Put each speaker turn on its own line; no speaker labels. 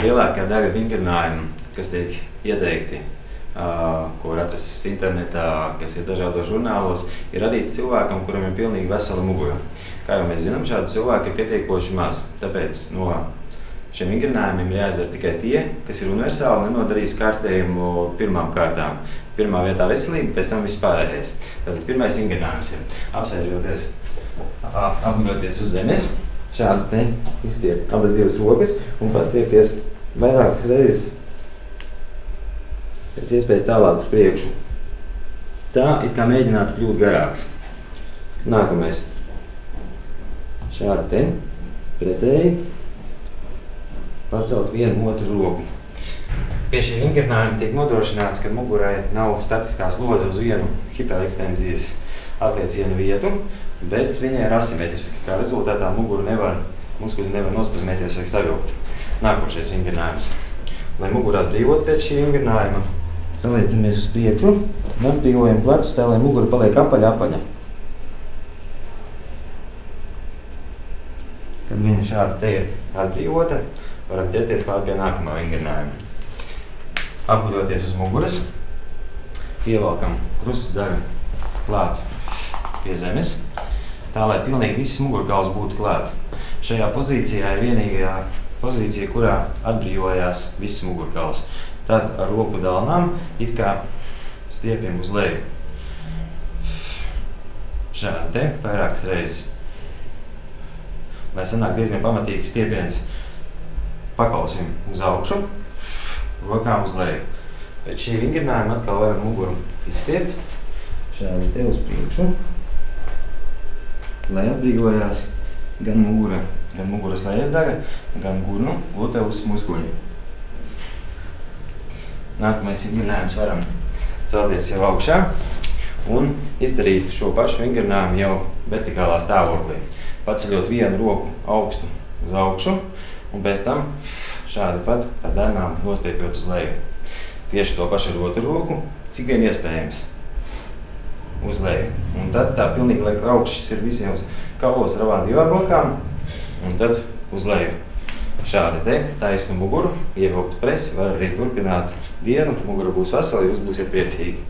lielākā daļa vingrinājumu, kas tiek ieteikti, ko var atrast internetā, kas ir dažādos žurnālos, ir radīti cilvēkam, kuram ir pilnīgi vesela mugura. Kā jau mēs zinām, šādu cilvēku ir pietiekoši maz, tāpēc no šiem vingrinājumiem ir jāizdara tikai tie, kas ir universāli, nenodarīs kārtējumu pirmām kārtām. Pirmā vietā veselība, pēc tam viss pārējais. Tātad pirmais vingrinājums ir apsēžoties, apguļoties uz zemes, šādi te izstiep abas divas rokas un pastiepties vairākas reizes pēc iespējas tālāk uz priekšu. Tā it kā mēģinātu kļūt garāks. Nākamais. Šādi te pretēji pacelt vienu otru roku. Pie šī vingrinājuma tiek nodrošināts, ka mugurai nav statiskās loze uz vienu hiperekstenzijas atliecienu vietu, bet viņa ir asimetriska. Kā rezultātā muskuļi nevar nospazmēties vai savilkt. Nākošais vingrinājums. Lai muguru atbrīvot pēc šī vingrinājuma, saliecamies uz priekšu un atbrīvojam plecus tā, lai mugura paliek apaļa. Kad viņa šādi te ir atbrīvota, varam ķerties klāt pie nākamā vingrinājuma. Apguļoties uz muguras, pievelkam krustu daļu klāt pie zemes, tā, lai pilnīgi viss mugurkauls būtu klāt. Šajā pozīcijā ir vienīgā pozīcija, kurā atbrīvojās viss mugurkauls. Tad ar roku dalnām it kā stiepjam uz leju. Šādi te vairākas reizes. Lai sanāk diezgan pamatīgs stiepiens, pakalsim uz augšu, rokām uz leju. Pēc šī vingrinājuma atkal varam muguru izstiept, šādi te uz priekšu, lai atbrīvojās gan mugura, gan muguras lejas daļa, gan gurnu, glutevus muskuļi. Nākamais vingrinājums varam celties jau augšā un izdarīt šo pašu vingrinājumu jau vertikālā stāvoklī. Paceļot vienu roku augstu uz augšu un pēc tam šādi pat ar dēmām nostiepjot uz leju. Tieši to pašu ar otru roku, cik vien iespējams uz leju. Un tad tā pilnīgi, lai augšs ir visiem kaulos ar abām divām rokām un tad uz leju. Šādi te taisnu muguru, ievilktu presi, var arī turpināt dienu, mugura būs vesela, jūs būsiet priecīgi.